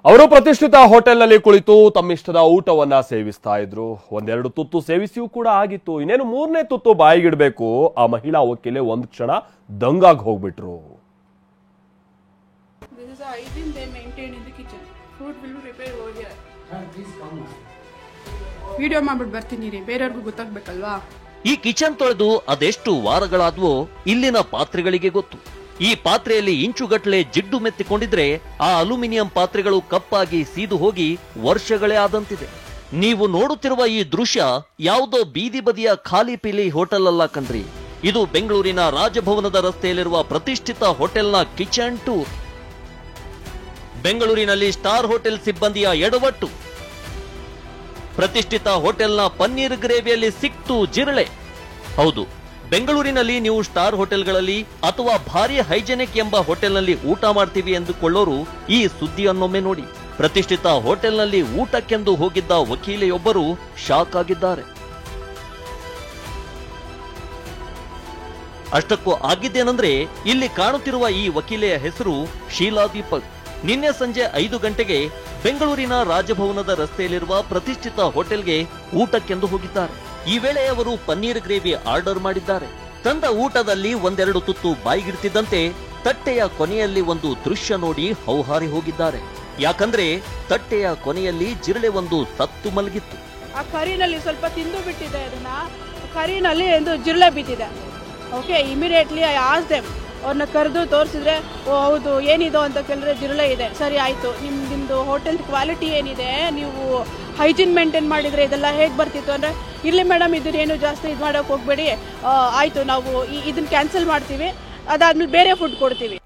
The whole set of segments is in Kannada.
ಅವರು ಪ್ರತಿಷ್ಠಿತ ಹೋಟೆಲ್ನಲ್ಲಿ ಕುಳಿತು ತಮ್ಮಿಷ್ಟದ ಊಟವನ್ನ ಸೇವಿಸ್ತಾ ಇದ್ರು. ಒಂದೆರಡು ತುತ್ತು ಸೇವಿಸಿಯೂ ಕೂಡ ಆಗಿತ್ತು. ಇನ್ನೇನು ಮೂರನೇ ತುತ್ತು ಬಾಯಿಗಿಡಬೇಕು. ಆ ಮಹಿಳಾ ವಕೀಲೆ ಒಂದು ಕ್ಷಣ ದಂಗಾಗಿ ಹೋಗ್ಬಿಟ್ರು. ವಿಡಿಯೋ ಮಾಡ್ಬಿಟ್ಟು ಬರ್ತೀನಿ ರೀ, ಬೇರೆಯವ್ರಿಗೂ ಗೊತ್ತಾಗ್ಬೇಕಲ್ವಾ. ಈ ಕಿಚನ್ ತೊಳೆದು ಅದೆಷ್ಟು ವಾರಗಳಾದ್ವೋ ಇಲ್ಲಿನ ಪಾತ್ರೆಗಳಿಗೆ ಗೊತ್ತು. ಈ ಪಾತ್ರೆಯಲ್ಲಿ ಇಂಚುಗಟ್ಟಲೆ ಜಿಡ್ಡು ಮೆತ್ತಿಕೊಂಡಿದ್ರೆ ಆ ಅಲ್ಯೂಮಿನಿಯಂ ಪಾತ್ರೆಗಳು ಕಪ್ಪಾಗಿ ಸೀದು ಹೋಗಿ ವರ್ಷಗಳೇ ಆದಂತಿದೆ. ನೀವು ನೋಡುತ್ತಿರುವ ಈ ದೃಶ್ಯ ಯಾವುದೋ ಬೀದಿ ಬದಿಯ ಖಾಲಿ ಪೀಲಿ ಹೋಟೆಲ್ ಅಲ್ಲ ಕಣ್ರಿ. ಇದು ಬೆಂಗಳೂರಿನ ರಾಜಭವನದ ರಸ್ತೆಯಲ್ಲಿರುವ ಪ್ರತಿಷ್ಠಿತ ಹೋಟೆಲ್ನ ಕಿಚನ್ ಟೂರ್. ಬೆಂಗಳೂರಿನಲ್ಲಿ ಸ್ಟಾರ್ ಹೋಟೆಲ್ ಸಿಬ್ಬಂದಿಯ ಎಡವಟ್ಟು. ಪ್ರತಿಷ್ಠಿತ ಹೋಟೆಲ್ನ ಪನ್ನೀರ್ ಗ್ರೇವಿಯಲ್ಲಿ ಸಿಕ್ತು ಜಿರಳೆ. ಹೌದು, ಬೆಂಗಳೂರಿನಲ್ಲಿ ನೀವು ಸ್ಟಾರ್ ಹೋಟೆಲ್ಗಳಲ್ಲಿ ಅಥವಾ ಭಾರಿ ಹೈಜೆನಿಕ್ ಎಂಬ ಹೋಟೆಲ್ನಲ್ಲಿ ಊಟ ಮಾಡ್ತೀವಿ ಎಂದುಕೊಳ್ಳೋರು ಈ ಸುದ್ದಿಯನ್ನೊಮ್ಮೆ ನೋಡಿ. ಪ್ರತಿಷ್ಠಿತ ಹೋಟೆಲ್ನಲ್ಲಿ ಊಟಕ್ಕೆಂದು ಹೋಗಿದ್ದ ವಕೀಲೆಯೊಬ್ಬರು ಶಾಕ್ ಆಗಿದ್ದಾರೆ. ಅಷ್ಟಕ್ಕೂ ಆಗಿದ್ದೇನೆಂದ್ರೆ, ಇಲ್ಲಿ ಕಾಣುತ್ತಿರುವ ಈ ವಕೀಲೆಯ ಹೆಸರು ಶೀಲಾ ದೀಪಕ್. ನಿನ್ನೆ ಸಂಜೆ 5 ಗಂಟೆಗೆ ಬೆಂಗಳೂರಿನ ರಾಜಭವನದ ರಸ್ತೆಯಲ್ಲಿರುವ ಪ್ರತಿಷ್ಠಿತ ಹೋಟೆಲ್ಗೆ ಊಟಕ್ಕೆಂದು ಹೋಗಿದ್ದಾರೆ. ಈ ವೇಳೆ ಅವರು ಪನ್ನೀರ್ ಗ್ರೇವಿ ಆರ್ಡರ್ ಮಾಡಿದ್ದಾರೆ. ತಂದ ಊಟದಲ್ಲಿ ಒಂದೆರಡು ತುತ್ತು ಬಾಯಿಗಿಡ್ತಿದ್ದಂತೆ ತಟ್ಟೆಯ ಕೊನೆಯಲ್ಲಿ ಒಂದು ದೃಶ್ಯ ನೋಡಿ ಹೌಹಾರಿ ಹೋಗಿದ್ದಾರೆ. ಯಾಕಂದ್ರೆ ತಟ್ಟೆಯ ಕೊನೆಯಲ್ಲಿ ಜಿರಳೆ ಒಂದು ಸತ್ತು ಮಲಗಿತ್ತು. ಆ ಕರಿನಲ್ಲಿ ಸ್ವಲ್ಪ ತಿಂದು ಬಿಟ್ಟಿದೆ, ಅದನ್ನ ಕರಿನಲ್ಲಿ ಒಂದು ಜಿರಳೆ ಬಿದ್ದಿದೆ. Okay, immediately I ask them. ಅವ್ರನ್ನ ಕರೆದು ತೋರಿಸಿದ್ರೆ, ಓ ಹೌದು ಏನಿದು ಅಂತ ಕೇಳಿದ್ರೆ ಜಿರಳೆ ಇದೆ. ಸರಿ ಆಯ್ತು, ನಿಮ್ದು ಹೋಟೆಲ್ ಕ್ವಾಲಿಟಿ ಏನಿದೆ, ನೀವು ಹೈಜೀನ್ ಮೇಂಟೈನ್ ಮಾಡಿದ್ರೆ ಇದೆಲ್ಲ ಹೇಗೆ ಬರ್ತಿತ್ತು ಅಂದ್ರೆ, ಇರ್ಲಿ ಮೇಡಮ್ ಇದನ್ನೇನು ಜಾಸ್ತಿ ಇದು ಮಾಡೋಕೆ ಹೋಗ್ಬೇಡಿ, ಆಯ್ತು ನಾವು ಇದನ್ನ ಕ್ಯಾನ್ಸಲ್ ಮಾಡ್ತೀವಿ, ಅದಾದ್ಮೇಲೆ ಬೇರೆ ಫುಡ್ ಕೊಡ್ತೀವಿ.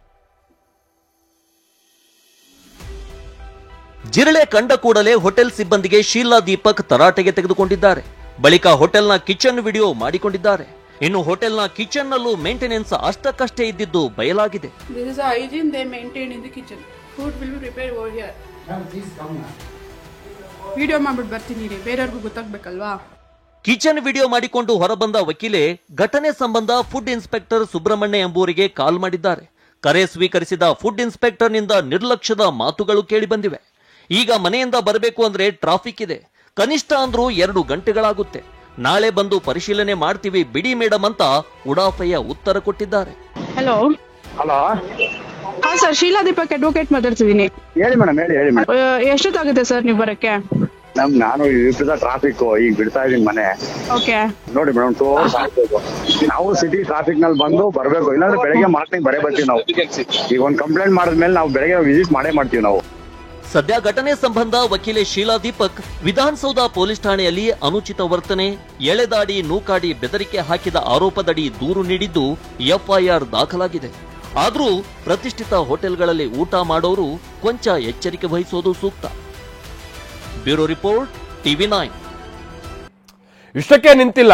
ಜಿರಳೆ ಕಂಡ ಕೂಡಲೇ ಹೋಟೆಲ್ ಸಿಬ್ಬಂದಿಗೆ ಶೀಲಾ ದೀಪಕ್ ತರಾಟೆಗೆ ತೆಗೆದುಕೊಂಡಿದ್ದಾರೆ. ಬಳಿಕ ಹೋಟೆಲ್ನ ಕಿಚನ್ ವಿಡಿಯೋ ಮಾಡಿಕೊಂಡಿದ್ದಾರೆ. ಇನ್ನು ಹೋಟೆಲ್ನ ಕಿಚನ್ ನಲ್ಲೂ ಮೇಂಟೆನೆನ್ಸ್ ಅಷ್ಟಕ್ಕಷ್ಟೇ ಇದ್ದಿದ್ದು ಬಯಲಾಗಿದೆ. ವಿಡಿಯೋ ಮಾಡ್ಬಿಟ್ಟು ಬರ್ತೀನಿ ರೀ, ಬೇರೆಯವ್ರಿಗೂ ಗೊತ್ತಾಗ್ಬೇಕಲ್ವಾ. ಕಿಚನ್ ವಿಡಿಯೋ ಮಾಡಿಕೊಂಡು ಹೊರಬಂದ ವಕೀಲೆ ಘಟನೆ ಸಂಬಂಧ ಫುಡ್ ಇನ್ಸ್ಪೆಕ್ಟರ್ ಸುಬ್ರಹ್ಮಣ್ಯ ಎಂಬುವರಿಗೆ ಕಾಲ್ ಮಾಡಿದ್ದಾರೆ. ಕರೆ ಸ್ವೀಕರಿಸಿದ ಫುಡ್ ಇನ್ಸ್ಪೆಕ್ಟರ್ ನಿಂದ ನಿರ್ಲಕ್ಷ್ಯದ ಮಾತುಗಳು ಕೇಳಿ ಬಂದಿವೆ. ಈಗ ಮನೆಯಿಂದ ಬರಬೇಕು ಅಂದ್ರೆ ಟ್ರಾಫಿಕ್ ಇದೆ, ಕನಿಷ್ಠ ಅಂದ್ರೂ 2 ಗಂಟೆಗಳಾಗುತ್ತೆ, ನಾಳೆ ಬಂದು ಪರಿಶೀಲನೆ ಮಾಡ್ತೀವಿ ಬಿಡಿ ಮೇಡಮ್ ಅಂತ ಉಡಾಫೆಯ ಉತ್ತರ ಕೊಟ್ಟಿದ್ದಾರೆ. ಹಲೋ ಹಲೋ, ಹಾ ಸರ್, ಶೀಲಾ ದೀಪಕ್ ಅಡ್ವೊಕೇಟ್ ಮಾತಾಡ್ತಿದ್ದೀನಿ. ಹೇಳಿ ಮೇಡಮ್, ಹೇಳಿ ಮೇಡಮ್. ಎಷ್ಟೊತ್ತಾಗುತ್ತೆ ಸರ್ ನೀವು ಬರಕ್ಕೆ? ನಾನು ಟ್ರಾಫಿಕ್ ಈಗ ಬಿಡ್ತಾ ಇದೀನಿ ಮನೆ. ಓಕೆ ನೋಡಿ ಮೇಡಮ್, 2 hours ಆಗ್ಬೋದು. ನಾವು ಸಿಟಿ ಟ್ರಾಫಿಕ್ ನಲ್ಲಿ ಬಂದು ಬರ್ಬೇಕು, ಇಲ್ಲಾಂದ್ರೆ ಬೆಳಗ್ಗೆ ಮಾರ್ನಿಂಗ್ ಬರೇ ಬರ್ತೀವಿ ನಾವು. ಈಗ ಒಂದು ಕಂಪ್ಲೇಂಟ್ ಮಾಡಿದ್ಮೇಲೆ ನಾವು ಬೆಳಗ್ಗೆ ವಿಸಿಟ್ ಮಾಡೇ ಮಾಡ್ತೀವಿ ನಾವು. ಸದ್ಯ ಘಟನೆ ಸಂಬಂಧ ವಕೀಲೆ ಶೀಲಾ ದೀಪಕ್ ವಿಧಾನಸೌಧ ಪೊಲೀಸ್ ಠಾಣೆಯಲ್ಲಿ ಅನುಚಿತ ವರ್ತನೆ, ಎಳೆದಾಡಿ ನೂಕಾಡಿ ಬೆದರಿಕೆ ಹಾಕಿದ ಆರೋಪದಡಿ ದೂರು ನೀಡಿದ್ದು ಎಫ್ಐಆರ್ ದಾಖಲಾಗಿದೆ. ಆದ್ರೂ ಪ್ರತಿಷ್ಠಿತ ಹೋಟೆಲ್ಗಳಲ್ಲಿ ಊಟ ಮಾಡೋರು ಕೊಂಚ ಎಚ್ಚರಿಕೆ ವಹಿಸೋದು ಸೂಕ್ತ. Bureau report, TV9. ಇಷ್ಟಕ್ಕೆ ನಿಂತಿಲ್ಲ,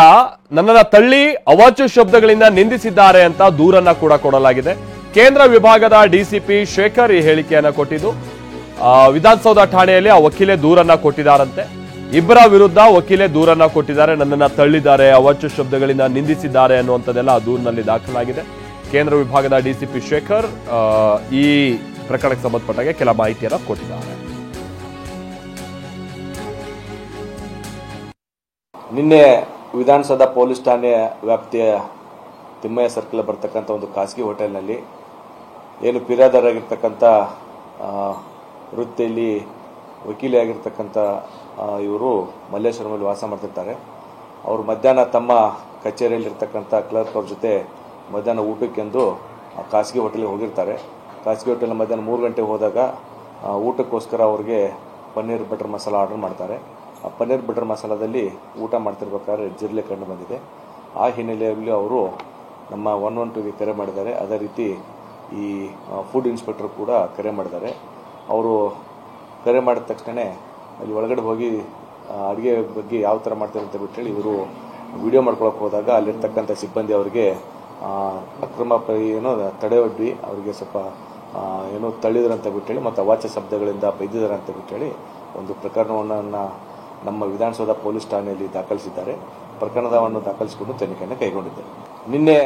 ನನ್ನನ್ನ ತಳ್ಳಿ ಅವಾಚ್ಯ ಶಬ್ದಗಳಿಂದ ನಿಂದಿಸಿದ್ದಾರೆ ಅಂತ ದೂರನ್ನ ಕೂಡ ಕೊಡಲಾಗಿದೆ. ಕೇಂದ್ರ ವಿಭಾಗದ ಡಿಸಿಪಿ ಶೇಖರ್ ಈ ಹೇಳಿಕೆಯನ್ನ ಕೊಟ್ಟಿದ್ದು, ವಿಧಾನಸೌಧ ಠಾಣೆಯಲ್ಲಿ ಆ ವಕೀಲೆ ದೂರನ್ನ ಕೊಟ್ಟಿದ್ದಾರಂತೆ. ಇಬ್ಬರ ವಿರುದ್ಧ ವಕೀಲೆ ದೂರನ್ನ ಕೊಟ್ಟಿದ್ದಾರೆ. ನನ್ನನ್ನ ತಳ್ಳಿದ್ದಾರೆ, ಅವಾಚ್ಯ ಶಬ್ದಗಳಿಂದ ನಿಂದಿಸಿದ್ದಾರೆ ಅನ್ನುವಂಥದ್ದೆಲ್ಲ ಆ ದೂರಿನಲ್ಲಿ ದಾಖಲಾಗಿದೆ. ಕೇಂದ್ರ ವಿಭಾಗದ ಡಿಸಿಪಿ ಶೇಖರ್ ಈ ಪ್ರಕರಣಕ್ಕೆ ಸಂಬಂಧಪಟ್ಟಾಗೆ ಕೆಲ ಮಾಹಿತಿಯನ್ನ ಕೊಟ್ಟಿದ್ದಾರೆ. ನಿನ್ನೆ ವಿಧಾನಸೌಧ ಪೊಲೀಸ್ ಠಾಣೆ ವ್ಯಾಪ್ತಿಯ ತಿಮ್ಮಯ್ಯ ಸರ್ಕಲ್ ಬರ್ತಕ್ಕಂಥ ಒಂದು ಖಾಸಗಿ ಹೋಟೆಲ್ನಲ್ಲಿ ಏನು ಪಿರಾದರಾಗಿರ್ತಕ್ಕಂಥ ವೃತ್ತಿಯಲ್ಲಿ ವಕೀಲಿಯಾಗಿರ್ತಕ್ಕಂಥ ಇವರು ಮಲ್ಲೇಶ್ವರಮಲ್ಲಿ ವಾಸ ಮಾಡ್ತಿರ್ತಾರೆ. ಅವರು ಮಧ್ಯಾಹ್ನ ತಮ್ಮ ಕಚೇರಿಯಲ್ಲಿರ್ತಕ್ಕಂಥ ಕ್ಲರ್ಕ್ ಅವ್ರ ಜೊತೆ ಮಧ್ಯಾಹ್ನ ಊಟಕ್ಕೆಂದು ಖಾಸಗಿ ಹೋಟೆಲ್ಗೆ ಹೋಗಿರ್ತಾರೆ. ಖಾಸಗಿ ಹೋಟೆಲ್ ಮಧ್ಯಾಹ್ನ 3 ಗಂಟೆಗೆ ಹೋದಾಗ ಊಟಕ್ಕೋಸ್ಕರ ಅವ್ರಿಗೆ ಪನ್ನೀರ್ ಬಟರ್ ಮಸಾಲ ಆರ್ಡರ್ ಮಾಡ್ತಾರೆ. ಆ ಪನ್ನೀರ್ ಬಟರ್ ಮಸಾಲದಲ್ಲಿ ಊಟ ಮಾಡ್ತಿರ್ಬೇಕಾದ್ರೆ ಜಿರಳೆ ಕಂಡು ಬಂದಿದೆ. ಆ ಹಿನ್ನೆಲೆಯಲ್ಲಿ ಅವರು ನಮ್ಮ 112ಗೆ ಕರೆ ಮಾಡಿದ್ದಾರೆ. ಅದೇ ರೀತಿ ಈ ಫುಡ್ ಇನ್ಸ್ಪೆಕ್ಟರ್ ಕೂಡ ಕರೆ ಮಾಡಿದ್ದಾರೆ. ಅವರು ಕರೆ ಮಾಡಿದ ತಕ್ಷಣ ಅಲ್ಲಿ ಒಳಗಡೆ ಹೋಗಿ ಅಡುಗೆ ಬಗ್ಗೆ ಯಾವ ಥರ ಮಾಡ್ತಾರೆ ಅಂತ ಬಿಟ್ಟೇಳಿ ಇವರು ವಿಡಿಯೋ ಮಾಡ್ಕೊಳಕ್ಕೆ ಹೋದಾಗ ಅಲ್ಲಿರ್ತಕ್ಕಂಥ ಸಿಬ್ಬಂದಿ ಅವರಿಗೆ ಅಕ್ರಮ ಏನೋ ತಡೆಯೊಡ್ಡಿ ಅವರಿಗೆ ಸ್ವಲ್ಪ ಏನೋ ತಳ್ಳಿದ್ರಂತ ಬಿಟ್ಟೇಳಿ ಮತ್ತು ಅವಾಚ್ಯ ಶಬ್ದಗಳಿಂದ ಬೈದಿದ್ದಾರೆ ಅಂತ ಬಿಟ್ಟೇಳಿ ಒಂದು ಪ್ರಕರಣವನ್ನು ನಮ್ಮ ವಿಧಾನಸೌಧ ಪೊಲೀಸ್ ಠಾಣೆಯಲ್ಲಿ ದಾಖಲಿಸಿದ್ದಾರೆ. ಪ್ರಕರಣವನ್ನು ದಾಖಲಿಸಿಕೊಂಡು ತನಿಖೆಯನ್ನು ಕೈಗೊಂಡಿದ್ದಾರೆ. ನಿನ್ನೆ